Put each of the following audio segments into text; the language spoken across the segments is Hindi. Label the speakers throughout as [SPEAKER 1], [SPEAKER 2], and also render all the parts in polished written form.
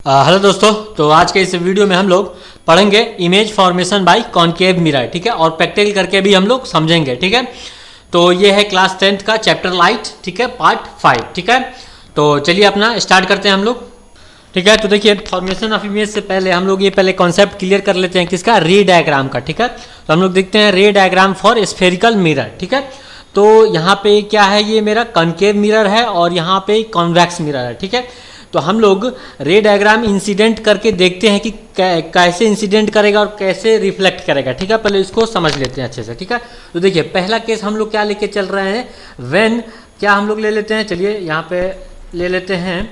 [SPEAKER 1] हेलो दोस्तों, तो आज के इस वीडियो में हम लोग पढ़ेंगे image formation by concave mirror. ठीक है, और प्रैक्टिकल करके भी हम लोग समझेंगे। ठीक है, तो ये है क्लास 10th का चैप्टर लाइट। ठीक है, पार्ट 5। ठीक है, तो चलिए अपना स्टार्ट करते हैं हम लोग। ठीक है, तो देखिए फॉर्मेशन ऑफ इमेज से पहले हम लोग ये पहले कॉन्सेप्ट क्लियर कर लेते हैं किसका, रे डायग्राम का। ठीक है, तो हम लोग देखते हैं रे डायग्राम फॉर स्फेरिकल मिरर। ठीक है, तो यहाँ पे क्या है, ये मेरा कॉनकेव मिरर है और यहाँ पे कॉन्वेक्स मिरर है। ठीक है, तो हम लोग रे डायग्राम इंसिडेंट करके देखते हैं कि कैसे इंसिडेंट करेगा और कैसे रिफ्लेक्ट करेगा। ठीक है, पहले इसको समझ लेते हैं अच्छे से। ठीक है, तो देखिए पहला केस हम लोग क्या लेके चल रहे हैं, व्हेन क्या हम लोग ले लेते हैं, चलिए यहाँ पे ले लेते हैं,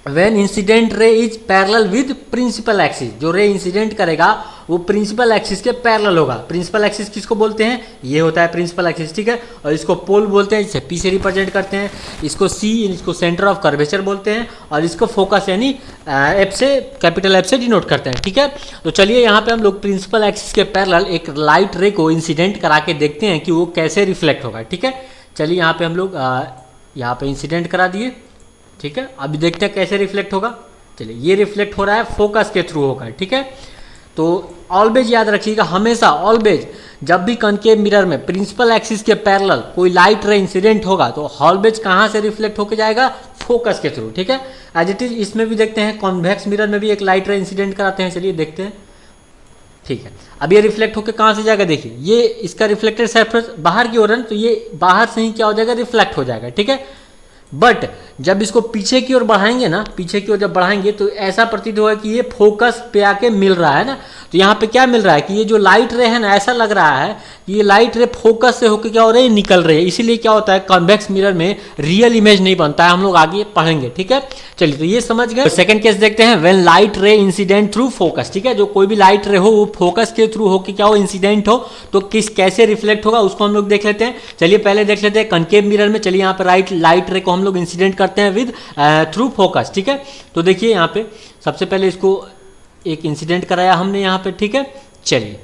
[SPEAKER 1] when incident ray is parallel with principal axis. जो रे इंसिडेंट करेगा वो प्रिंसिपल एक्सिस के पैरेलल होगा। प्रिंसिपल एक्सिस किसको बोलते हैं, ये होता है प्रिंसिपल एक्सिस। ठीक है, और इसको पोल बोलते हैं, जिसे पी से रिप्रेजेंट करते हैं। इसको सी, इसको सेंटर ऑफ कर्वेचर बोलते हैं, और इसको फोकस यानी एफ से, कैपिटल एफ से डिनोट करते हैं। ठीक है, तो चलिए यहाँ पे हम लोग प्रिंसिपल एक्सिस के पैरेलल एक लाइट रे को इंसिडेंट करा के देखते हैं कि वो कैसे रिफ्लेक्ट होगा। ठीक है, चलिए यहाँ पे हम लोग यहाँ पे इंसिडेंट करा दिए। ठीक है, अभी देखते हैं कैसे रिफ्लेक्ट होगा। चलिए ये रिफ्लेक्ट हो रहा है, फोकस के थ्रू होगा। ठीक है, तो ऑलवेज याद रखिएगा, हमेशा ऑलवेज जब भी कॉनकेव मिरर में प्रिंसिपल एक्सिस के पैरेलल कोई लाइट रे इंसिडेंट होगा तो ऑलवेज कहाँ से रिफ्लेक्ट होकर जाएगा, फोकस के थ्रू। ठीक है, एज इट इज इसमें भी देखते हैं, कॉन्वेक्स मिरर में भी एक लाइट रे इंसिडेंट कराते हैं। चलिए देखते हैं। ठीक है, अब ये रिफ्लेक्ट होकर कहाँ से जाएगा, देखिए ये इसका रिफ्लेक्टेड सरफेस बाहर की ओर है, तो ये बाहर से ही क्या हो जाएगा, रिफ्लेक्ट हो जाएगा। ठीक है, बट जब इसको पीछे की ओर बढ़ाएंगे ना, पीछे की ओर जब बढ़ाएंगे तो ऐसा प्रतीत होगा कि ये फोकस पे आके मिल रहा है ना। तो यहाँ पे क्या मिल रहा है कि ये जो लाइट रे है ना, ऐसा लग रहा है कि ये लाइट रे फोकस से होकर क्या हो रही है, निकल रही है। इसीलिए क्या होता है, कॉन्वेक्स मिरर में रियल इमेज नहीं बनता है। हम लोग आगे पढ़ेंगे। ठीक है, चलिए तो ये समझ गए। सेकंड केस देखते हैं, when light ray incident through focus. ठीक है, जो कोई भी लाइट रे हो वो फोकस के थ्रू हो कि क्या हो, इंसिडेंट हो, तो किस कैसे रिफ्लेक्ट होगा उसको हम लोग देख लेते हैं। चलिए पहले देख लेते हैं कॉनकेव मिरर में। चलिए यहाँ पे लाइट रे को हम लोग इंसिडेंट करते हैं विद थ्रू फोकस। ठीक है, तो देखिए यहाँ पे सबसे पहले इसको एक इंसिडेंट कराया हमने यहाँ पे। ठीक है, चलिए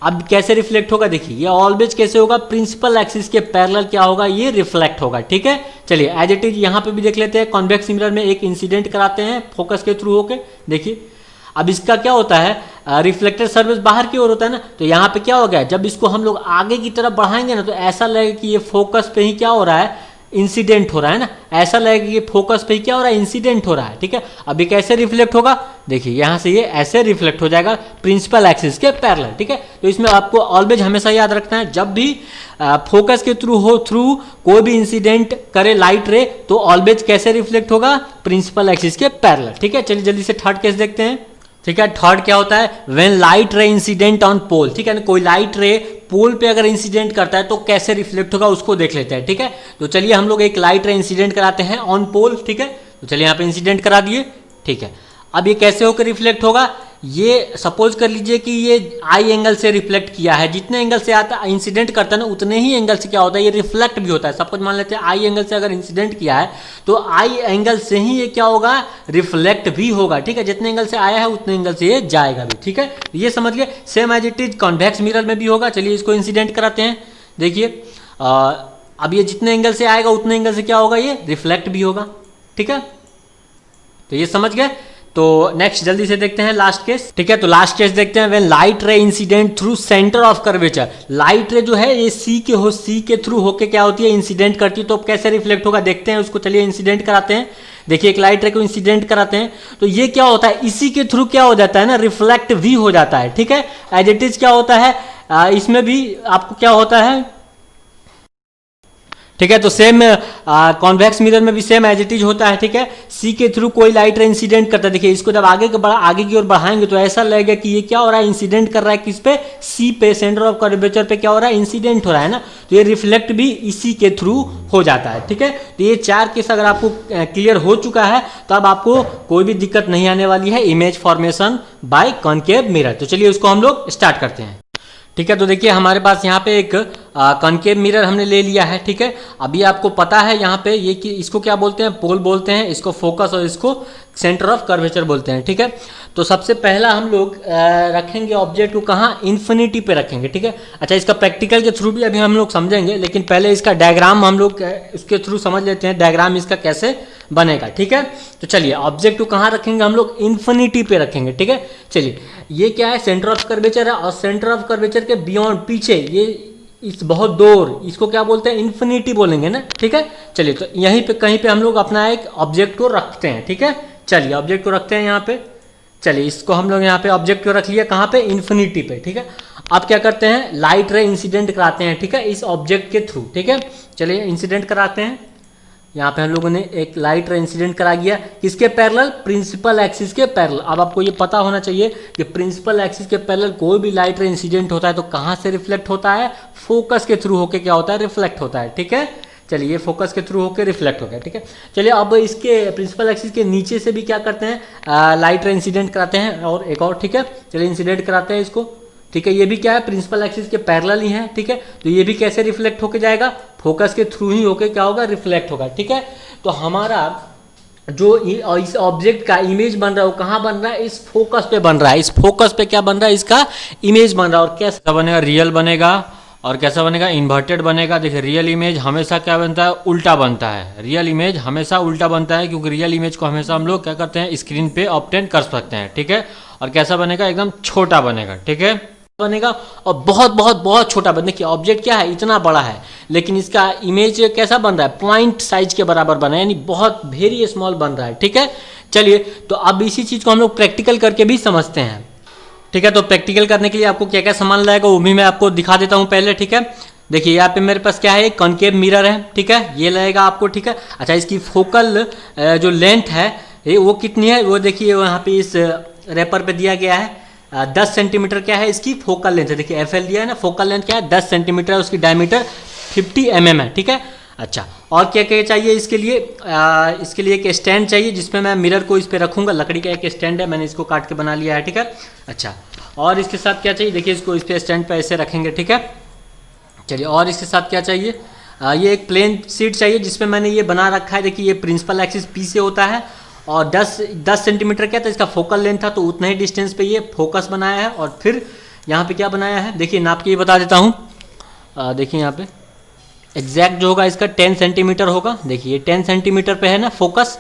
[SPEAKER 1] अब कैसे रिफ्लेक्ट होगा, देखिए ये ऑलवेज कैसे होगा, प्रिंसिपल एक्सिस के पैरेलल क्या होगा, ये रिफ्लेक्ट होगा। ठीक है, चलिए एज इट इज यहाँ पे भी देख लेते हैं, कॉन्वेक्स मिरर में एक इंसिडेंट कराते हैं फोकस के थ्रू होके। देखिए अब इसका क्या होता है, रिफ्लेक्टेड सरफेस बाहर की ओर होता है ना, तो यहाँ पे क्या हो गया, जब इसको हम लोग आगे की तरफ बढ़ाएंगे ना तो ऐसा लगेगा कि ये फोकस पे ही क्या हो रहा है, इंसिडेंट हो रहा है ना। ऐसा लगेगा कि ये फोकस पे क्या हो रहा है, इंसिडेंट हो रहा है। ठीक है, अभी कैसे रिफ्लेक्ट होगा, देखिए यहाँ से ये ऐसे रिफ्लेक्ट हो जाएगा प्रिंसिपल एक्सिस के पैरेलल। ठीक है, तो इसमें आपको ऑलवेज हमेशा याद रखना है, जब भी फोकस के थ्रू कोई भी इंसिडेंट करे लाइट रे तो ऑलवेज कैसे रिफ्लेक्ट होगा, प्रिंसिपल एक्सिस के पैरेलल। ठीक है, चलिए जल्दी से थर्ड केस देखते हैं। ठीक है, थर्ड क्या होता है, when light ray incident on pole. ठीक है ना, कोई लाइट रे पोल पे अगर इंसिडेंट करता है तो कैसे रिफ्लेक्ट होगा उसको देख लेते हैं। ठीक है, तो चलिए हम लोग एक लाइट रे इंसिडेंट कराते हैं ऑन पोल। ठीक है, तो चलिए यहाँ पे इंसिडेंट करा दिए। ठीक है, अब ये कैसे होकर रिफ्लेक्ट होगा, ये सपोज कर लीजिए कि ये आई एंगल से रिफ्लेक्ट किया है, जितने एंगल से आता है इंसिडेंट करता है ना उतने ही एंगल से क्या होता है, ये रिफ्लेक्ट भी होता है। सब कुछ मान लेते हैं आई एंगल से अगर इंसिडेंट किया है तो आई एंगल से ही ये क्या होगा, रिफ्लेक्ट भी होगा। ठीक है, जितने एंगल से आया है उतने एंगल से ये जाएगा भी। ठीक है, ये समझ गए। Same as it is convex mirror में भी होगा। चलिए इसको इंसिडेंट कराते हैं। देखिए अब ये जितने एंगल से आएगा उतने एंगल से क्या होगा, ये रिफ्लेक्ट भी होगा। ठीक है, तो ये समझ गए। तो नेक्स्ट जल्दी से देखते हैं लास्ट केस। ठीक है, तो लास्ट केस देखते हैं, when light ray incident through centre of curvature. Light रे जो है ये सी के थ्रू होके क्या होती है, इंसिडेंट करती है, तो कैसे रिफ्लेक्ट होगा देखते हैं उसको। चलिए इंसिडेंट कराते हैं। देखिए एक लाइट रे को इंसिडेंट कराते हैं तो ये क्या होता है, इसी के थ्रू क्या हो जाता है ना, रिफ्लेक्ट भी हो जाता है। ठीक है, एज इट इज क्या होता है, इसमें भी आपको क्या होता है। ठीक है, तो सेम कॉन्वेक्स मिरर में भी सेम एज इट इज होता है। ठीक है, सी के थ्रू कोई लाइट रे इंसिडेंट करता है। देखिए इसको जब आगे की ओर बढ़ाएंगे तो ऐसा लगेगा कि ये क्या हो रहा है, इंसिडेंट कर रहा है किस पे, सी पे, सेंटर ऑफ कर्वेचर पे क्या हो रहा है, इंसिडेंट हो रहा है ना, तो ये रिफ्लेक्ट भी इसी के थ्रू हो जाता है। ठीक है, तो ये चार केस अगर आपको क्लियर हो चुका है तो अब आपको कोई भी दिक्कत नहीं आने वाली है image formation by concave mirror. तो चलिए उसको हम लोग स्टार्ट करते हैं। ठीक है, तो देखिए हमारे पास यहाँ पे एक कॉनकेव मिरर हमने ले लिया है, ठीक है। अभी आपको पता है यहाँ पे ये कि इसको क्या बोलते हैं, पोल बोलते हैं, इसको फोकस और इसको सेंटर ऑफ कर्वेचर बोलते हैं, ठीक है। तो सबसे पहला हम लोग रखेंगे ऑब्जेक्ट को कहाँ, इन्फिनिटी पे रखेंगे, ठीक है। अच्छा, इसका प्रैक्टिकल के थ्रू भी अभी हम लोग समझेंगे, लेकिन पहले इसका डायग्राम हम लोग इसके थ्रू समझ लेते हैं, डायग्राम इसका कैसे बनेगा, ठीक है। तो चलिए ऑब्जेक्ट को कहाँ रखेंगे हम लोग, इन्फिनिटी पे रखेंगे, ठीक है। चलिए ये क्या है, सेंटर ऑफ कर्वेचर है, और सेंटर ऑफ कर्वेचर के बियॉन्ड पीछे ये इस बहुत दूर, इसको क्या बोलते हैं, इन्फिनिटी बोलेंगे ना, ठीक है। चलिए तो यहीं पे कहीं पे हम लोग अपना एक ऑब्जेक्ट को रखते हैं, ठीक है। चलिए ऑब्जेक्ट को रखते हैं यहाँ पे, चलिए इसको हम लोग यहाँ पे ऑब्जेक्ट को रख लिया कहाँ पे, इन्फिनिटी पे, ठीक है। अब क्या करते हैं, लाइट रे इंसिडेंट कराते हैं, ठीक है, इस ऑब्जेक्ट के थ्रू, ठीक है। चलिए इंसिडेंट कराते हैं, यहाँ पे हम लोगों ने एक लाइट रे इंसिडेंट करा दिया, किसके पैरेलल, प्रिंसिपल एक्सिस के पैरेलल। अब आपको ये पता होना चाहिए कि प्रिंसिपल एक्सिस के पैरेलल कोई भी लाइट रे इंसिडेंट होता है तो कहाँ से रिफ्लेक्ट होता है, फोकस के थ्रू होके क्या होता है, रिफ्लेक्ट होता है, ठीक है। चलिए ये फोकस के थ्रू होकर रिफ्लेक्ट हो गया, ठीक है। चलिए अब इसके प्रिंसिपल एक्सिस के नीचे से भी क्या करते हैं, लाइट रे इंसिडेंट कराते हैं, और एक और, ठीक है। चलिए इंसिडेंट कराते हैं इसको, ठीक है। ये भी क्या है, प्रिंसिपल एक्सिस के पैरेलल ही है, ठीक है। तो ये भी कैसे रिफ्लेक्ट होके जाएगा, फोकस के थ्रू ही होके क्या होगा, रिफ्लेक्ट होगा, ठीक है। तो हमारा जो इस ऑब्जेक्ट का इमेज बन रहा है वो कहाँ बन रहा है, इस फोकस पे बन रहा है, इस फोकस पे क्या बन रहा है, इसका इमेज बन रहा है। और कैसा बनेगा, रियल बनेगा, और कैसा बनेगा, इन्वर्टेड बनेगा। देखिए रियल इमेज हमेशा क्या बनता है, उल्टा बनता है, रियल इमेज हमेशा उल्टा बनता है, क्योंकि रियल इमेज को हमेशा हम लोग क्या करते हैं, स्क्रीन पे ऑब्टेन कर सकते हैं, ठीक है। और कैसा बनेगा, एकदम छोटा बनेगा, ठीक है, बनेगा, और बहुत बहुत बहुत छोटा बनेगा। देखिए ऑब्जेक्ट क्या है, इतना बड़ा है, लेकिन इसका इमेज कैसा बन रहा है, पॉइंट साइज के बराबर बना है, यानी बहुत वेरी स्मॉल बन रहा है, ठीक है। चलिए तो अब इसी चीज़ को हम लोग प्रैक्टिकल करके भी समझते हैं, ठीक है। तो प्रैक्टिकल करने के लिए आपको क्या क्या सामान लगेगा वो भी मैं आपको दिखा देता हूँ पहले, ठीक है। देखिए यहाँ पे मेरे पास क्या है, कॉनकेव मिरर है, ठीक है, ये लगेगा आपको, ठीक है। अच्छा, इसकी फोकल जो लेंथ है वो कितनी है, वो देखिए यहाँ पे इस रेपर पे दिया गया है, 10 सेंटीमीटर क्या है इसकी फोकल लेंथ है। देखिए FL दिया है ना, फोकल लेंथ क्या है, 10 सेंटीमीटर है, उसकी डायमीटर 50 mm है, ठीक है। अच्छा, और क्या क्या चाहिए इसके लिए, इसके लिए एक स्टैंड चाहिए जिसमें मैं मिरर को इस पर रखूँगा, लकड़ी का एक स्टैंड है, मैंने इसको काट के बना लिया है, ठीक है। अच्छा, और इसके साथ क्या चाहिए, देखिए इसको इस पर स्टैंड पर ऐसे रखेंगे, ठीक है। चलिए और इसके साथ क्या चाहिए, ये एक प्लेन शीट चाहिए जिसमें मैंने ये बना रखा है। देखिए ये प्रिंसिपल एक्सिस P से होता है, और 10 सेंटीमीटर क्या था इसका फोकल लेंथ था, तो उतना ही डिस्टेंस पे ये फोकस बनाया है। और फिर यहाँ पे क्या बनाया है, देखिए नाप के ये बता देता हूँ, देखिए यहाँ पे एग्जैक्ट जो होगा इसका 10 सेंटीमीटर होगा। देखिए 10 सेंटीमीटर पे है ना फोकस,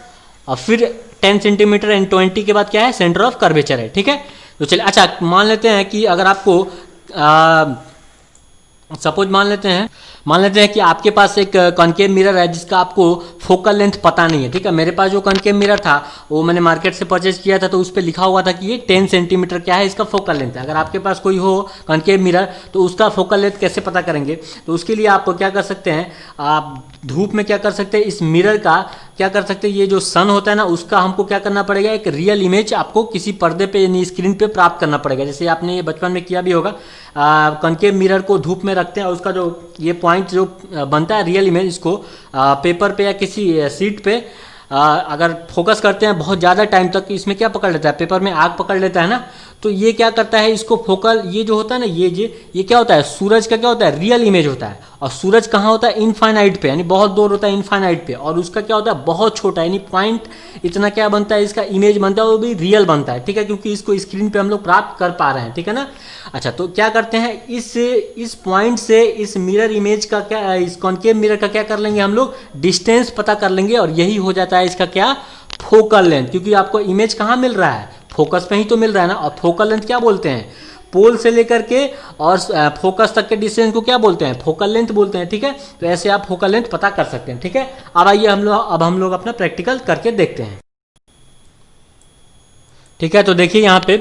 [SPEAKER 1] और फिर 10 सेंटीमीटर एंड 20 के बाद क्या है, सेंटर ऑफ कर्वेचर है, ठीक है। तो चलिए अच्छा मान लेते हैं कि अगर आपको सपोज मान लेते हैं कि आपके पास एक कॉनकेव मिरर है जिसका आपको फोकल लेंथ पता नहीं है, ठीक है। मेरे पास जो कॉनकेव मिरर था वो मैंने मार्केट से परचेज किया था, तो उस पर लिखा हुआ था कि ये 10 सेंटीमीटर क्या है इसका फोकल लेंथ है। अगर आपके पास कोई हो कॉनकेव मिरर तो उसका फोकल लेंथ कैसे पता करेंगे, तो उसके लिए आप क्या कर सकते हैं, आप धूप में क्या कर सकते हैं, इस मिरर का क्या कर सकते हैं, ये जो सन होता है ना उसका हमको क्या करना पड़ेगा, एक रियल इमेज आपको किसी पर्दे पे यानी स्क्रीन पे प्राप्त करना पड़ेगा। जैसे आपने ये बचपन में किया भी होगा, कॉनकेव मिरर को धूप में रखते हैं और उसका जो ये पॉइंट जो बनता है रियल इमेज, इसको पेपर पे या किसी सीट पे अगर फोकस करते हैं बहुत ज़्यादा टाइम तक, इसमें क्या पकड़ लेता है, पेपर में आग पकड़ लेता है ना, तो ये क्या करता है इसको फोकल, ये जो होता है ना ये क्या होता है, सूरज का क्या होता है, रियल इमेज होता है। और सूरज कहाँ होता है, इनफाइनाइट पे, यानी बहुत दूर होता है इनफाइनाइट पे, और उसका क्या होता है बहुत छोटा, यानी पॉइंट इतना क्या बनता है, इसका इमेज बनता है, वो भी रियल बनता है, ठीक है, क्योंकि इसको स्क्रीन पे हम लोग प्राप्त कर पा रहे हैं, ठीक है ना। अच्छा, तो क्या करते हैं, इस पॉइंट से इस मिरर इमेज का क्या, इस कॉनकेव मिरर का क्या कर लेंगे हम लोग, डिस्टेंस पता कर लेंगे, और यही हो जाता है इसका क्या, फोकल लेंथ। क्योंकि आपको इमेज कहाँ मिल रहा है, फोकस पे ही तो मिल रहा है ना। और फोकल लेंथ क्या बोलते हैं, पोल से लेकर के और फोकस तक के डिस्टेंस को क्या बोलते हैं, फोकल लेंथ बोलते हैं, ठीक है। तो ऐसे आप फोकल लेंथ पता कर सकते हैं, ठीक है। अब आइए हम लोग अपना प्रैक्टिकल करके देखते हैं, ठीक है। तो देखिए यहाँ पे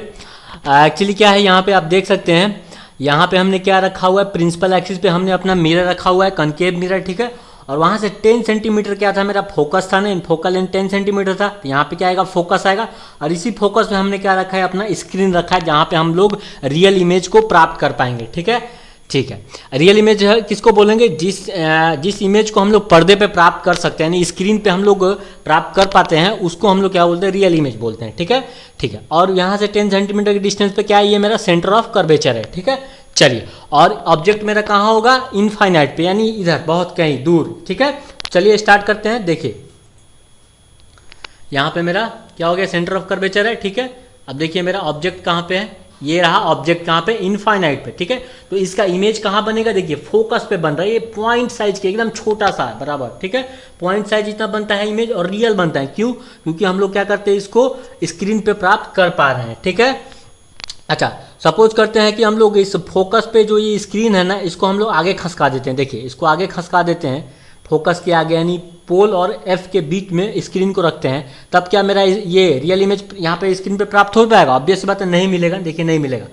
[SPEAKER 1] एक्चुअली क्या है, यहाँ पे आप देख सकते हैं, यहाँ पे हमने क्या रखा हुआ है, प्रिंसिपल एक्सिस पे हमने अपना मिरर रखा हुआ है, कॉनकेव मिरर, ठीक है। और वहाँ से 10 सेंटीमीटर क्या था, मेरा फोकस था ना, फोकल लेंथ 10 सेंटीमीटर था, तो यहाँ पे क्या आएगा, फोकस आएगा। और इसी फोकस में हमने क्या रखा है, अपना स्क्रीन रखा है, जहाँ पे हम लोग रियल इमेज को प्राप्त कर पाएंगे, ठीक है। ठीक है, रियल इमेज है किसको बोलेंगे, जिस इमेज को हम लोग पर्दे पे प्राप्त कर सकते हैं, यानी स्क्रीन पे हम लोग प्राप्त कर पाते हैं, उसको हम लोग क्या बोलते हैं, रियल इमेज बोलते हैं, ठीक है। ठीक है, और यहाँ से 10 सेंटीमीटर की डिस्टेंस पे क्या है, ये मेरा सेंटर ऑफ कर्वेचर है, ठीक है। चलिए, और ऑब्जेक्ट मेरा कहाँ होगा, इनफाइनाइट पे, यानी इधर बहुत कहीं दूर। ठीक है, चलिए स्टार्ट करते हैं। देखिए यहाँ पे मेरा क्या हो गया, सेंटर ऑफ कर्वेचर है। ठीक है, अब देखिए मेरा ऑब्जेक्ट कहाँ पे है, ये रहा ऑब्जेक्ट कहाँ पे, इनफाइनाइट पे। ठीक है, तो इसका इमेज कहाँ बनेगा, देखिए फोकस पे बन रहा है, ये पॉइंट साइज के एकदम छोटा सा है बराबर। ठीक है, पॉइंट साइज इतना बनता है इमेज, और रियल बनता है। क्यों, क्योंकि हम लोग क्या करते हैं, इसको स्क्रीन पे प्राप्त कर पा रहे हैं। ठीक है, अच्छा सपोज करते हैं कि हम लोग इस फोकस पे जो ये स्क्रीन है ना, इसको हम लोग आगे खसका देते हैं। देखिए इसको आगे खसका देते हैं, फोकस के आगे, यानी पोल और एफ के बीच में स्क्रीन को रखते हैं, तब क्या मेरा ये रियल इमेज यहाँ पे स्क्रीन पे प्राप्त हो पाएगा? ऑब्वियस बात है, नहीं मिलेगा। देखिए नहीं मिलेगा।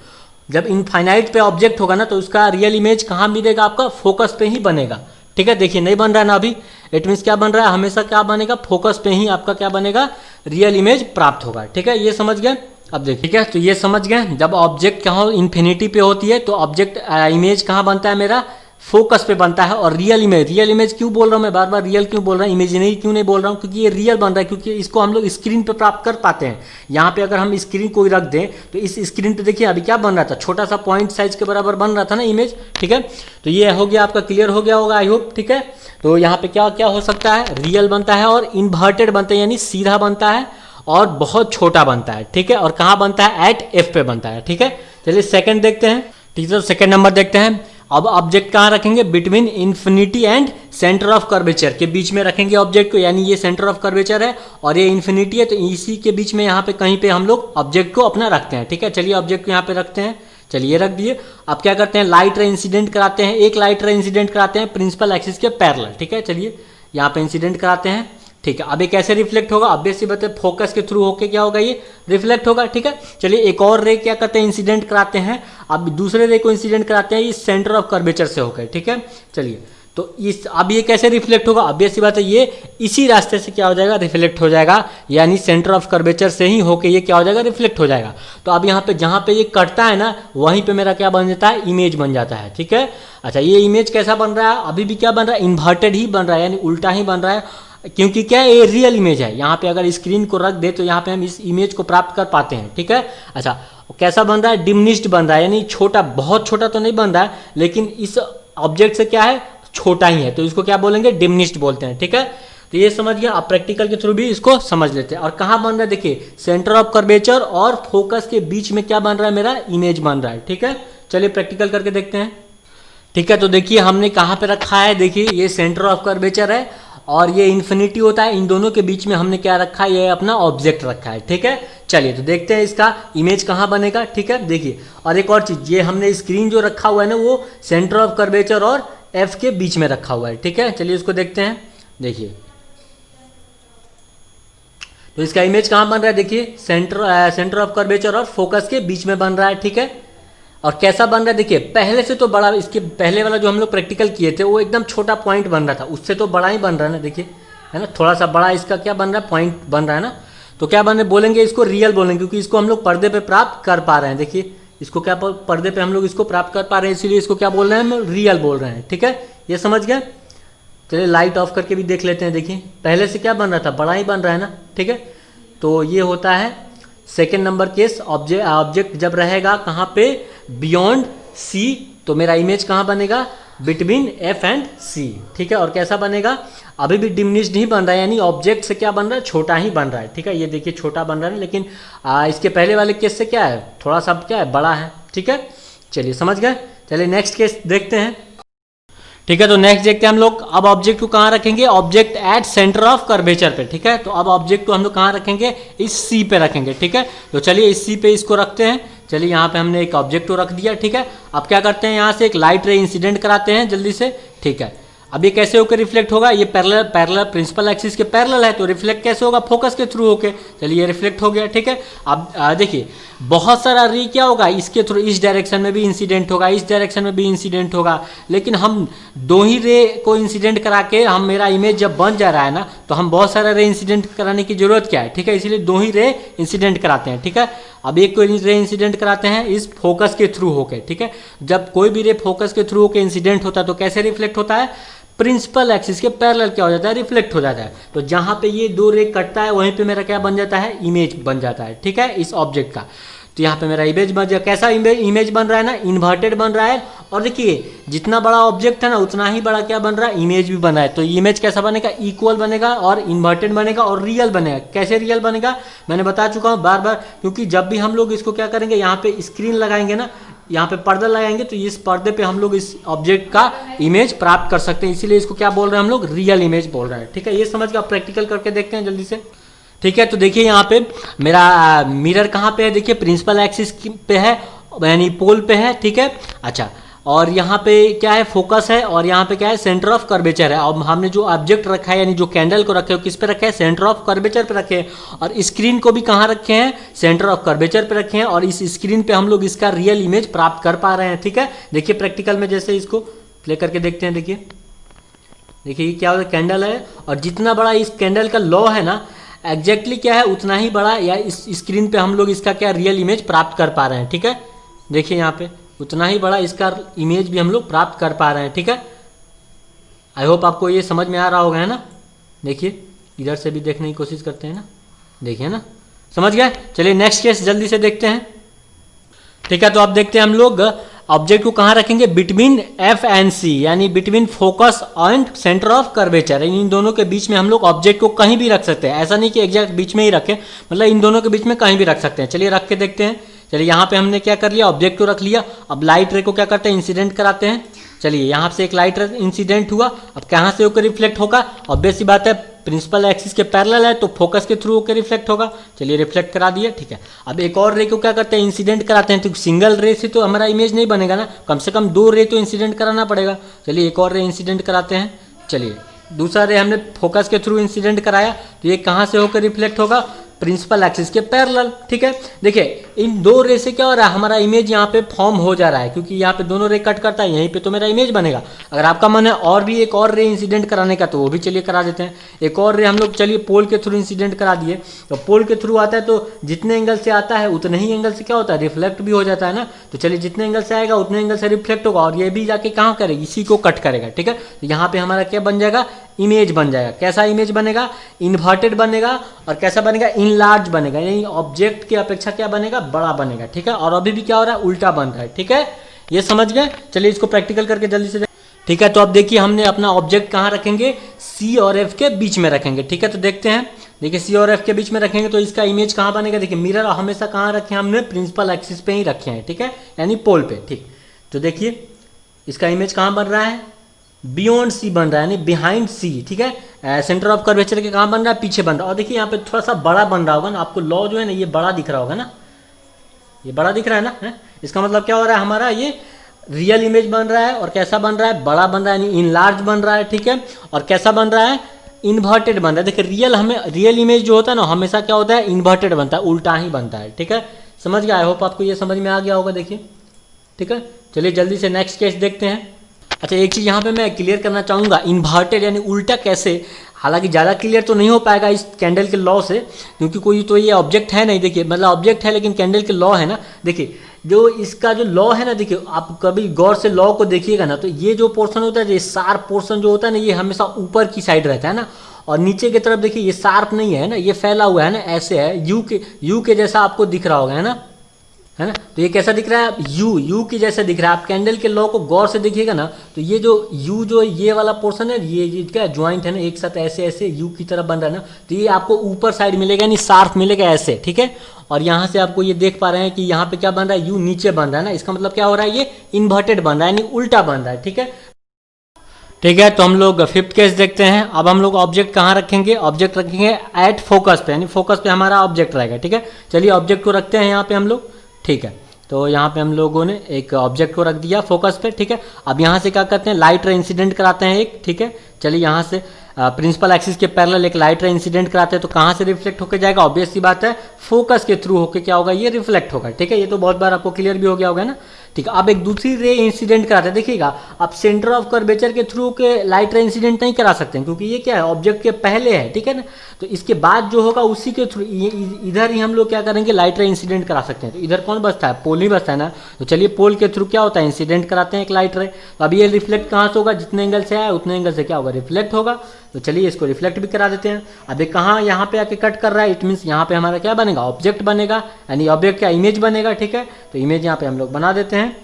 [SPEAKER 1] जब इनफाइनाइट पे ऑब्जेक्ट होगा ना, तो उसका रियल इमेज कहाँ मिलेगा, आपका फोकस पे ही बनेगा। ठीक है, देखिए नहीं बन रहा है ना अभी, इट मीन्स क्या बन रहा है, हमेशा क्या बनेगा, फोकस पे ही आपका क्या बनेगा, रियल इमेज प्राप्त होगा। ठीक है, ये समझ गए। अब देखिए, ठीक है, तो ये समझ गए, जब ऑब्जेक्ट कहाँ इन्फिनिटी पे होती है तो ऑब्जेक्ट इमेज कहाँ बनता है, मेरा फोकस पे बनता है। और रियल इमेज क्यों बोल रहा हूँ मैं बार बार, रियल क्यों बोल रहा हूँ, इमेजिनरी क्यों नहीं बोल रहा हूँ, क्योंकि ये रियल बन रहा है, क्योंकि इसको हम लोग स्क्रीन पे प्राप्त कर पाते हैं। यहाँ पे अगर हम स्क्रीन को रख दें तो इस स्क्रीन पे देखिए अभी क्या बन रहा था, छोटा सा पॉइंट साइज के बराबर बन रहा था ना इमेज। ठीक है, तो ये हो गया आपका, क्लियर हो गया होगा आई होप। ठीक है, तो यहाँ पे क्या क्या हो सकता है, रियल बनता है और इन्वर्टेड बनता है, यानी सीधा बनता है और बहुत छोटा बनता है। ठीक है, और कहाँ बनता है, एट एफ पे बनता है। ठीक है, चलिए सेकंड देखते हैं। टीचर सेकंड नंबर देखते हैं। अब ऑब्जेक्ट कहाँ रखेंगे, between infinity and centre of curvature के बीच में रखेंगे ऑब्जेक्ट को, यानी ये सेंटर ऑफ कर्वेचर है और ये इन्फिनिटी है, तो इसी के बीच में यहाँ पे कहीं पे हम लोग ऑब्जेक्ट को अपना रखते हैं। ठीक है, चलिए ऑब्जेक्ट को यहाँ पे रखते हैं। चलिए रख दिए। अब क्या करते हैं, लाइट रे इंसिडेंट कराते हैं, एक लाइट रे इंसिडेंट कराते हैं प्रिंसिपल एक्सिस के पैरेलल। ठीक है, चलिए यहाँ पे इंसिडेंट कराते हैं। ठीक है, अब ये कैसे रिफ्लेक्ट होगा, ऑब्वियस सी बात है, फोकस के थ्रू होके क्या होगा, ये रिफ्लेक्ट होगा। ठीक है, चलिए एक और रे क्या करते हैं, इंसिडेंट कराते हैं। अब दूसरे रे को इंसिडेंट कराते हैं इस सेंटर ऑफ कर्वेचर से होकर। ठीक है, चलिए तो इस अब ये कैसे रिफ्लेक्ट होगा, ऑब्वियस सी बात है, ये इसी रास्ते से क्या हो जाएगा, रिफ्लेक्ट हो जाएगा, यानी सेंटर ऑफ कर्वेचर से ही होके ये क्या हो जाएगा, रिफ्लेक्ट हो जाएगा। तो अब यहाँ पे जहाँ पे ये कटता है ना, वहीं पे मेरा क्या बन जाता है, इमेज बन जाता है। ठीक है, अच्छा ये इमेज कैसा बन रहा है, अभी भी क्या बन रहा है, इन्वर्टेड ही बन रहा है, यानी उल्टा ही बन रहा है, क्योंकि क्या ये रियल इमेज है। यहाँ पे अगर स्क्रीन को रख दे तो यहाँ पे हम इस इमेज को प्राप्त कर पाते हैं। ठीक है, अच्छा कैसा बन रहा है, डिमिनिश्ड बन रहा है, यानी छोटा, बहुत छोटा तो नहीं बन रहा है, लेकिन इस ऑब्जेक्ट से क्या है, छोटा ही है, तो इसको क्या बोलेंगे, डिमिनिश्ड बोलते हैं। ठीक है, तो ये समझ गया। आप प्रैक्टिकल के थ्रू भी इसको समझ लेते हैं। और कहाँ बन रहा है, देखिए सेंटर ऑफ कर्वेचर और फोकस के बीच में क्या बन रहा है, मेरा इमेज बन रहा है। ठीक है, चलिए प्रैक्टिकल करके देखते हैं। ठीक है, तो देखिए हमने कहाँ पे रखा है, देखिए ये सेंटर ऑफ कर्वेचर है और ये इन्फिनिटी होता है, इन दोनों के बीच में हमने क्या रखा है, ये अपना ऑब्जेक्ट रखा है। ठीक है, चलिए तो देखते हैं इसका इमेज कहाँ बनेगा। ठीक है, देखिए और एक और चीज़, ये हमने स्क्रीन जो रखा हुआ है ना, वो सेंटर ऑफ कर्वेचर और एफ के बीच में रखा हुआ है। ठीक है, चलिए इसको देखते हैं। देखिए तो इसका इमेज कहाँ बन रहा है, देखिए सेंटर ऑफ कर्वेचर और फोकस के बीच में बन रहा है। ठीक है, और कैसा बन रहा है, देखिए पहले से तो बड़ा, इसके पहले वाला जो हम लोग प्रैक्टिकल किए थे वो एकदम छोटा पॉइंट बन रहा था, उससे तो बड़ा ही बन रहा है ना, देखिए है ना, थोड़ा सा बड़ा इसका क्या बन रहा है, पॉइंट बन रहा है ना। तो क्या बन रहे, बोलेंगे इसको रियल बोलेंगे, क्योंकि इसको हम लोग पर्दे पे प्राप्त कर पा रहे हैं। देखिए इसको क्या पर्दे पे हम लोग इसको प्राप्त कर पा रहे हैं, इसीलिए इसको क्या बोल रहे हैं, हम रियल बोल रहे हैं। ठीक है, ये समझ गए। चलिए लाइट ऑफ करके भी देख लेते हैं। देखिए पहले से क्या बन रहा था, बड़ा ही बन रहा है ना। ठीक है, तो ये होता है सेकेंड नंबर केस। ऑब्जेक्ट जब रहेगा कहाँ पे, बियॉन्ड सी, तो मेरा इमेज कहाँ बनेगा, बिटवीन एफ एंड सी। ठीक है, और कैसा बनेगा, अभी भी डिमिनिश्ड ही बन रहा है, यानी ऑब्जेक्ट से क्या बन रहा है, छोटा ही बन रहा है। ठीक है, ये देखिए छोटा बन रहा है, लेकिन इसके पहले वाले केस से क्या है, थोड़ा सा क्या है, बड़ा है। ठीक है, चलिए समझ गए। चलिए नेक्स्ट केस देखते हैं। ठीक है, तो नेक्स्ट देखते हैं हम लोग। अब ऑब्जेक्ट को कहाँ रखेंगे, object at centre of curvature पे। ठीक है, तो अब ऑब्जेक्ट को हम लोग कहाँ रखेंगे, इस सी पे रखेंगे। ठीक है, तो चलिए इस सी पे इसको रखते हैं। चलिए यहाँ पे हमने एक ऑब्जेक्ट को रख दिया। ठीक है, अब क्या करते हैं, यहाँ से एक लाइट रे इंसिडेंट कराते हैं जल्दी से। ठीक है, अब ये कैसे होकर रिफ्लेक्ट होगा, ये पैरेलल प्रिंसिपल एक्सिस के पैरेलल है, तो रिफ्लेक्ट कैसे होगा, फोकस के थ्रू होके। चलिए ये रिफ्लेक्ट हो गया। ठीक है, अब देखिए बहुत सारा रे क्या होगा, इसके थ्रू इस डायरेक्शन में भी इंसिडेंट होगा, इस डायरेक्शन में भी इंसिडेंट होगा, लेकिन हम दो ही रे को इंसिडेंट करा के हम मेरा इमेज जब बन जा रहा है ना, तो हम बहुत सारा रे इंसिडेंट कराने की जरूरत क्या है। ठीक है, इसीलिए दो ही रे इंसिडेंट कराते हैं। ठीक है, अब एक को रे इंसिडेंट कराते हैं इस फोकस के थ्रू होके। ठीक है, जब कोई भी रे फोकस के थ्रू होके इंसिडेंट होता है तो कैसे रिफ्लेक्ट होता है, प्रिंसिपल एक्सिस के पैरेलल क्या हो जाता है, रिफ्लेक्ट हो जाता है। तो जहाँ पे ये दो रे कटता है वहीं पे मेरा क्या बन जाता है, इमेज बन जाता है। ठीक है, इस ऑब्जेक्ट का। तो यहाँ पे मेरा इमेज बन जाए, कैसा इमेज बन रहा है ना, इन्वर्टेड बन रहा है। और देखिए जितना बड़ा ऑब्जेक्ट है ना उतना ही बड़ा क्या बन रहा है, इमेज भी बना है। तो इमेज कैसा बनेगा, इक्वल बनेगा और इन्वर्टेड बनेगा और रियल बनेगा। कैसे रियल बनेगा, मैंने बता चुका हूँ बार बार, क्योंकि जब भी हम लोग इसको क्या करेंगे, यहाँ पे स्क्रीन लगाएंगे ना, यहाँ पे पर्दा लगाएंगे, तो इस पर्दे पे हम लोग इस ऑब्जेक्ट का इमेज प्राप्त कर सकते हैं। इसीलिए इसको क्या बोल रहे हैं हम लोग, रियल इमेज बोल रहे हैं। ठीक है, ये समझ के आप प्रैक्टिकल करके देखते हैं जल्दी से। ठीक है, तो देखिए यहाँ पे मेरा मिरर कहाँ पे है, देखिए प्रिंसिपल एक्सिस पे है, यानी पोल पे है। ठीक है, अच्छा, और यहाँ पे क्या है, फोकस है, और यहाँ पे क्या है, सेंटर ऑफ कर्वेचर है। अब हमने जो ऑब्जेक्ट रखा है, यानी जो कैंडल को रखे हो, किस पे रखे हैं, सेंटर ऑफ कर्वेचर पे रखे हैं। और स्क्रीन को भी कहाँ रखे हैं, सेंटर ऑफ कर्वेचर पे रखे हैं। और इस स्क्रीन पे हम लोग इसका रियल इमेज प्राप्त कर पा रहे हैं। ठीक है, देखिए प्रैक्टिकल में जैसे इसको प्ले करके देखते हैं। देखिए देखिए क्या होता है, कैंडल है, और जितना बड़ा इस कैंडल का लॉ है ना, एग्जैक्टली क्या है उतना ही बड़ा, या इस स्क्रीन पे हम लोग इसका क्या रियल इमेज प्राप्त कर पा रहे हैं। ठीक है, देखिए यहाँ पे उतना ही बड़ा इसका इमेज भी हम लोग प्राप्त कर पा रहे हैं। ठीक है, आई होप आपको ये समझ में आ रहा होगा, है ना। देखिए इधर से भी देखने की कोशिश करते हैं ना, देखिए ना, समझ गए। चलिए नेक्स्ट केस जल्दी से देखते हैं। ठीक है, तो अब देखते हैं हम लोग ऑब्जेक्ट को कहाँ रखेंगे, बिटवीन एफ एंड सी, यानी between focus and centre of curvature. इन दोनों के बीच में हम लोग ऑब्जेक्ट को कहीं भी रख सकते हैं, ऐसा नहीं कि एग्जैक्ट बीच में ही रखें, मतलब इन दोनों के बीच में कहीं भी रख सकते हैं। चलिए रख के देखते हैं। चलिए यहाँ पे हमने क्या कर लिया, ऑब्जेक्ट को रख लिया। अब लाइट रे को क्या करते हैं, इंसिडेंट कराते हैं। चलिए यहाँ से एक लाइट रे इंसिडेंट हुआ, अब कहाँ से होकर रिफ्लेक्ट होगा, ऑब्वियस सी बात है प्रिंसिपल एक्सिस के पैरेलल है, तो फोकस के थ्रू होकर रिफ्लेक्ट होगा। चलिए रिफ्लेक्ट करा दिए। ठीक है, अब एक और रे को क्या करते हैं, इंसिडेंट कराते हैं। तो सिंगल रे से तो हमारा इमेज नहीं बनेगा ना, कम से कम 2 रे तो इंसिडेंट कराना पड़ेगा। चलिए एक और रे इंसिडेंट कराते हैं। चलिए दूसरा रे हमने फोकस के थ्रू इंसिडेंट कराया, तो ये कहाँ से होकर रिफ्लेक्ट होगा, प्रिंसिपल एक्सिस के पैरेलल। ठीक है, देखिए इन 2 रे से क्या हो रहा है, हमारा इमेज यहाँ पे फॉर्म हो जा रहा है, क्योंकि यहाँ पे दोनों रे कट करता है, यहीं पे तो मेरा इमेज बनेगा। अगर आपका मन है और भी एक और रे इंसिडेंट कराने का, तो वो भी चलिए करा देते हैं। एक और रे हम लोग चलिए पोल के थ्रू इंसिडेंट करा दिए। तो पोल के थ्रू आता है, तो जितने एंगल से आता है उतने ही एंगल से क्या होता है, रिफ्लेक्ट भी हो जाता है ना। तो चलिए जितने एंगल से आएगा उतने एंगल से रिफ्लेक्ट होगा, और ये भी जाके कहाँ करेगा, इसी को कट करेगा। ठीक है, तो यहाँ पे हमारा क्या बन जाएगा, इमेज बन जाएगा। कैसा इमेज बनेगा, इन्वर्टेड बनेगा, और कैसा बनेगा, इनलार्ज बनेगा, यानी ऑब्जेक्ट की अपेक्षा क्या बनेगा, बड़ा बनेगा। ठीक है, और अभी भी क्या हो रहा है, उल्टा बन रहा है। ठीक है, ये समझ गए। चलिए इसको प्रैक्टिकल करके जल्दी से। ठीक है, तो अब देखिए हमने अपना ऑब्जेक्ट कहाँ रखेंगे, सी और एफ के बीच में रखेंगे। ठीक है, तो देखते हैं। देखिए सी और एफ के बीच में रखेंगे तो इसका इमेज कहाँ बनेगा, देखिए मिरर हमेशा कहाँ रखे हैं, हमने प्रिंसिपल एक्सिस पे ही रखे हैं। ठीक है, यानी पोल पे। ठीक, तो देखिए इसका इमेज कहाँ बन रहा है, बियॉन्ड सी बन रहा है, यानी बिहाइंड सी। ठीक है, सेंटर ऑफ कर्वेचर के कहाँ बन रहा है, पीछे बन रहा है। और देखिए यहाँ पे थोड़ा सा बड़ा बन रहा होगा ना, आपको लॉ जो है ना ये बड़ा दिख रहा होगा ना, ये बड़ा दिख रहा है ना, है? इसका मतलब क्या हो रहा है, हमारा ये रियल इमेज बन रहा है। और कैसा बन रहा है, बड़ा बन रहा है, यानी इनलार्ज बन रहा है। ठीक है, और कैसा बन रहा है, इन्वर्टेड बन रहा है। देखिए रियल इमेज जो होता है ना हमेशा क्या होता है, इन्वर्टेड बनता है, उल्टा ही बनता है। ठीक है, समझ गया, आई होप आपको ये समझ में आ गया होगा। देखिए ठीक है, चलिए जल्दी से नेक्स्ट केस देखते हैं। अच्छा, एक चीज़ यहाँ पे मैं क्लियर करना चाहूँगा, इन्वर्टेड यानी उल्टा कैसे। हालांकि ज़्यादा क्लियर तो नहीं हो पाएगा इस कैंडल के लॉ से, क्योंकि कोई तो ये ऑब्जेक्ट है नहीं। देखिए मतलब ऑब्जेक्ट है लेकिन कैंडल के लॉ है ना। देखिए जो इसका जो लॉ है ना, देखिए आप कभी गौर से लॉ को देखिएगा ना, तो ये जो पोर्शन होता है, ये शार्प पोर्शन जो होता है ना, ये हमेशा ऊपर की साइड रहता है ना, और नीचे की तरफ देखिए ये शार्प नहीं है ना, ये फैला हुआ है ना, ऐसे है, यू के जैसा आपको दिख रहा होगा, है ना, है ना। तो ये कैसा दिख रहा है, यू के जैसे दिख रहा है। आप कैंडल के लॉ को गौर से देखिएगा ना, तो ये जो यू जो ये वाला पोर्शन है, ये क्या ज्वाइंट है ना, एक साथ ऐसे ऐसे यू की तरफ बन रहा है ना, तो ये आपको ऊपर साइड मिलेगा, यानी शार्प मिलेगा ऐसे। ठीक है, और यहाँ से आपको ये देख पा रहे हैं कि यहाँ पे क्या बन रहा है, यू नीचे बन रहा है ना, इसका मतलब क्या हो रहा है, ये इन्वर्टेड बन रहा है, यानी उल्टा बन रहा है। ठीक है, ठीक है, तो हम लोग फिफ्थ केस देखते हैं। अब हम लोग ऑब्जेक्ट कहाँ रखेंगे, ऑब्जेक्ट रखेंगे एट फोकस पे, यानी फोकस पे हमारा ऑब्जेक्ट रहेगा। ठीक है, चलिए ऑब्जेक्ट को रखते हैं यहाँ पे हम लोग। ठीक है, तो यहाँ पे हम लोगों ने एक ऑब्जेक्ट को रख दिया फोकस पे। ठीक है, अब यहाँ से क्या करते हैं, लाइट रे इंसिडेंट कराते हैं एक। ठीक है, चलिए यहाँ से प्रिंसिपल एक्सिस के पैरेलल एक लाइट रे इंसिडेंट कराते हैं, तो कहाँ से रिफ्लेक्ट होकर जाएगा, ऑब्वियस सी बात है फोकस के थ्रू होकर क्या होगा, ये रिफ्लेक्ट होगा। ठीक है, ये तो बहुत बार आपको क्लियर भी हो गया होगा ना। ठीक है, अब एक दूसरी रे इंसिडेंट कराते हैं। देखिएगा आप सेंटर ऑफ कर्वेचर के थ्रू के लाइट रे इंसिडेंट नहीं करा सकते हैं, क्योंकि ये क्या है, ऑब्जेक्ट के पहले है। ठीक है ना, तो इसके बाद जो होगा उसी के थ्रू इधर ही हम लोग क्या करेंगे, लाइट रे इंसिडेंट करा सकते हैं। तो इधर कौन बचता है, पोल ही बचता है ना। तो चलिए पोल के थ्रू क्या होता है, इंसिडेंट कराते हैं एक लाइट रे। तो अब ये रिफ्लेक्ट कहाँ से होगा, जितने एंगल से आया उतने एंगल से क्या होगा, रिफ्लेक्ट होगा। तो चलिए इसको रिफ्लेक्ट भी करा देते हैं। अब ये कहाँ यहाँ पे आके कट कर रहा है, इट मीन्स यहाँ पे हमारा क्या बनेगा, ऑब्जेक्ट बनेगा, यानी ऑब्जेक्ट क्या, इमेज बनेगा। ठीक है, तो इमेज यहाँ पे हम लोग बना देते हैं।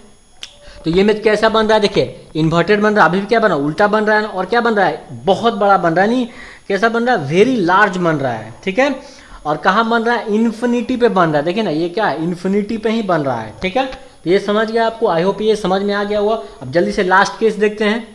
[SPEAKER 1] तो ये इमेज कैसा बन रहा है, देखिए इन्वर्टेड बन रहा है, अभी भी क्या बना, उल्टा बन रहा है, और क्या बन रहा है, बहुत बड़ा बन रहा है, नहीं कैसा बन रहा है, वेरी लार्ज बन रहा है। ठीक है, और कहाँ बन रहा है, इन्फिनिटी पे बन रहा है। देखिए ना ये क्या है, इन्फिनिटी पे ही बन रहा है। ठीक है, तो ये समझ गया आपको, आई होप ये समझ में आ गया हुआ। अब जल्दी से लास्ट केस देखते हैं।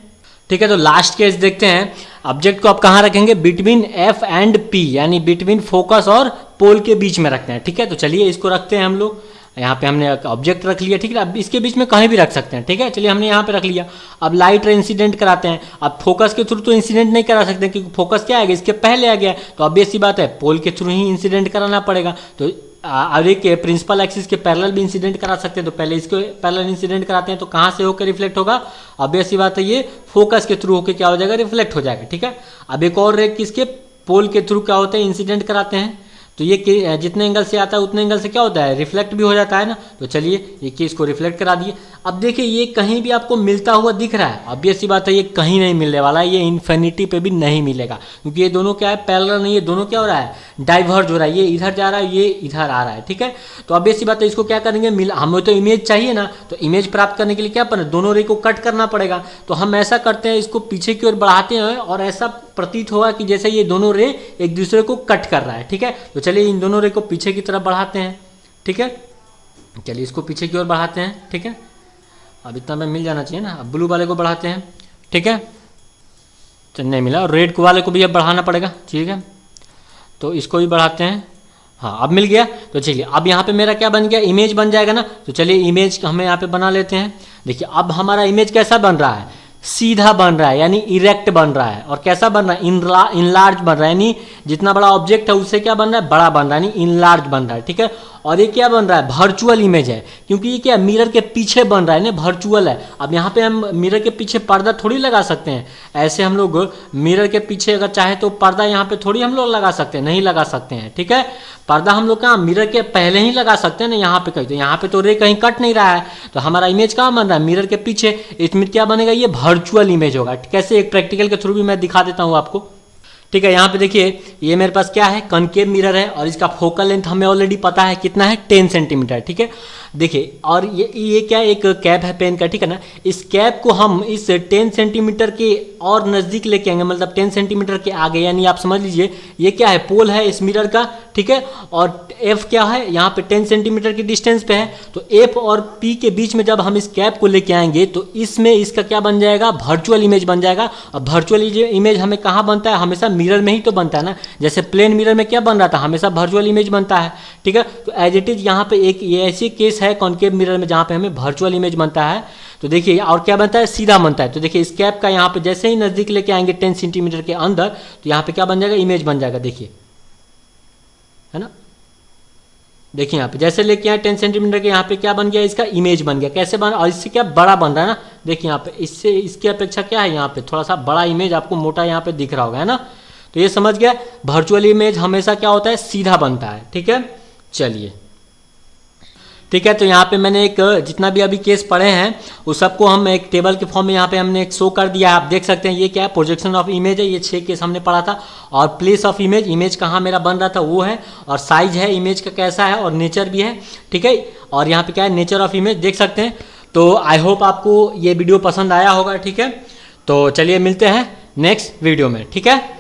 [SPEAKER 1] ठीक है, तो लास्ट केस देखते हैं। ऑब्जेक्ट को आप कहाँ रखेंगे, बिटवीन एफ एंड पी, यानी बिटवीन फोकस और पोल के बीच में रखते हैं। ठीक है, तो चलिए इसको रखते हैं हम लोग। यहाँ पे हमने ऑब्जेक्ट रख लिया। ठीक है, अब इसके बीच में कहीं भी रख सकते हैं। ठीक है, चलिए हमने यहाँ पे रख लिया। अब लाइट रे इंसिडेंट कराते हैं। अब फोकस के थ्रू तो इंसिडेंट नहीं करा सकते क्योंकि फोकस क्या आएगा, इसके पहले आ गया, तो ऑब्वियस सी बात है पोल के थ्रू ही इंसिडेंट कराना पड़ेगा। तो आगे के प्रिंसिपल एक्सिस के पैरेलल भी इंसिडेंट करा सकते हैं। तो पहले इसके पैरेलल इंसिडेंट कराते हैं, तो कहाँ से होकर रिफ्लेक्ट होगा, ऑब्वियस सी बात है ये फोकस के थ्रू होकर क्या हो जाएगा, रिफ्लेक्ट हो जाएगा। ठीक है, अब एक और रे किसके, पोल के थ्रू क्या होता है, इंसिडेंट कराते हैं। तो ये जितने एंगल से आता है उतने एंगल से क्या होता है, रिफ्लेक्ट भी हो जाता है ना। तो चलिए ये केस को रिफ्लेक्ट करा दिए। अब देखिए ये कहीं भी आपको मिलता हुआ दिख रहा है, ऑब्वियस सी बात है ये कहीं नहीं मिलने वाला है, ये इन्फिनिटी पे भी नहीं मिलेगा क्योंकि ये दोनों क्या है, पैरेलल नहीं है, दोनों क्या हो रहा है, डाइवर्ज हो रहा है। ये इधर जा रहा है, ये इधर आ रहा है। ठीक है, तो ऑब्वियस सी बात है इसको क्या करेंगे, हमें तो इमेज चाहिए ना, तो इमेज प्राप्त करने के लिए क्या करना, दोनों रे को कट करना पड़ेगा। तो हम ऐसा करते हैं, इसको पीछे की ओर बढ़ाते हैं और ऐसा प्रतीत होगा कि जैसे ये दोनों रे एक दूसरे को कट कर रहा है। ठीक है, तो चलिए इन दोनों रे को पीछे की तरफ बढ़ाते हैं। ठीक है, चलिए इसको पीछे की ओर बढ़ाते हैं। ठीक है, अब इतना में मिल जाना चाहिए ना। अब ब्लू वाले को बढ़ाते हैं। ठीक है, तो नहीं मिला, और रेड वाले को भी अब बढ़ाना पड़ेगा। ठीक है, तो इसको भी बढ़ाते हैं। हाँ अब मिल गया। तो चलिए अब यहाँ पे मेरा क्या बन गया, इमेज बन जाएगा ना। तो चलिए इमेज हमें यहाँ पे बना लेते हैं। देखिए अब हमारा इमेज कैसा बन रहा है, सीधा बन रहा है, यानी इरेक्ट बन रहा है। और कैसा बन रहा है, इनलार्ज बन रहा है, यानी जितना बड़ा ऑब्जेक्ट है उससे क्या बन रहा है, बड़ा बन रहा है, यानी इनलार्ज बन रहा है। ठीक है, और ये क्या बन रहा है, वर्चुअल इमेज है, क्योंकि ये क्या मिरर के पीछे बन रहा है ना, वर्चुअल है। अब यहाँ पे हम मिरर के पीछे पर्दा थोड़ी लगा सकते हैं, ऐसे हम लोग मिरर के पीछे अगर चाहे तो पर्दा यहाँ पे थोड़ी हम लोग लगा सकते हैं, नहीं लगा सकते हैं। ठीक है, पर्दा हम लोग कहाँ, मिरर के पहले ही लगा सकते हैं ना, यहाँ पे कहीं, तो यहाँ पे तो रे कहीं कट नहीं रहा है, तो हमारा इमेज कहाँ बन रहा है, मिरर के पीछे। इसमें क्या बनेगा, ये वर्चुअल इमेज होगा। कैसे, एक प्रैक्टिकल के थ्रू भी मैं दिखा देता हूँ आपको। ठीक है, यहाँ पे देखिए ये मेरे पास क्या है, कनकेव मिरर है, और इसका फोकल लेंथ हमें ऑलरेडी पता है कितना है, 10 सेंटीमीटर। ठीक है, देखिए और ये क्या एक कैप है पेन का। ठीक है ना, इस कैप को हम इस 10 सेंटीमीटर के और नज़दीक लेके आएंगे, मतलब 10 सेंटीमीटर के आगे, यानी आप समझ लीजिए ये क्या है, पोल है इस मिरर का। ठीक है, और एफ क्या है, यहाँ पे 10 सेंटीमीटर की डिस्टेंस पे है। तो एफ और पी के बीच में जब हम इस कैप को लेके आएंगे तो इसमें इसका क्या बन जाएगा, वर्चुअल इमेज बन जाएगा। और वर्चुअल इमेज हमें कहाँ बनता है, हमेशा मिरर में ही तो बनता है ना। जैसे प्लेन मिरर में क्या बन रहा था, हमेशा वर्चुअल इमेज बनता है। ठीक है, तो एज इट इज यहाँ पे एक ये ऐसी केस है कॉनकेव मिरर में जहाँ पे हमें वर्चुअल इमेज बनता है। तो देखिए और क्या बनता है, सीधा बनता है। तो देखिए इस कैप का यहाँ पे जैसे ही नज़दीक लेके आएंगे 10 सेंटीमीटर के अंदर, तो यहाँ पे क्या बन जाएगा, इमेज बन जाएगा। देखिए है ना, देखिए यहाँ पे जैसे लेके आए 10 सेंटीमीटर के, यहाँ पे क्या बन गया, इसका इमेज बन गया। कैसे बन, और इससे क्या बड़ा बन रहा है ना। देखिए यहाँ पे इससे इसकी अपेक्षा क्या है, यहाँ पे थोड़ा सा बड़ा इमेज आपको मोटा यहाँ पे दिख रहा होगा, है ना। तो ये समझ गया, वर्चुअल इमेज हमेशा क्या होता है, सीधा बनता है। ठीक है, चलिए ठीक है, तो यहाँ पे मैंने एक जितना भी अभी केस पढ़े हैं उस सबको हम एक टेबल के फॉर्म में यहाँ पे हमने एक शो कर दिया है। आप देख सकते हैं ये क्या है, प्रोजेक्शन ऑफ इमेज है। ये 6 केस हमने पढ़ा था। और प्लेस ऑफ इमेज, इमेज कहाँ मेरा बन रहा था वो है, और साइज है इमेज का कैसा है, और नेचर भी है। ठीक है, और यहाँ पे क्या है, नेचर ऑफ इमेज देख सकते हैं। तो आई होप आपको ये वीडियो पसंद आया होगा। ठीक है, तो चलिए मिलते हैं नेक्स्ट वीडियो में। ठीक है।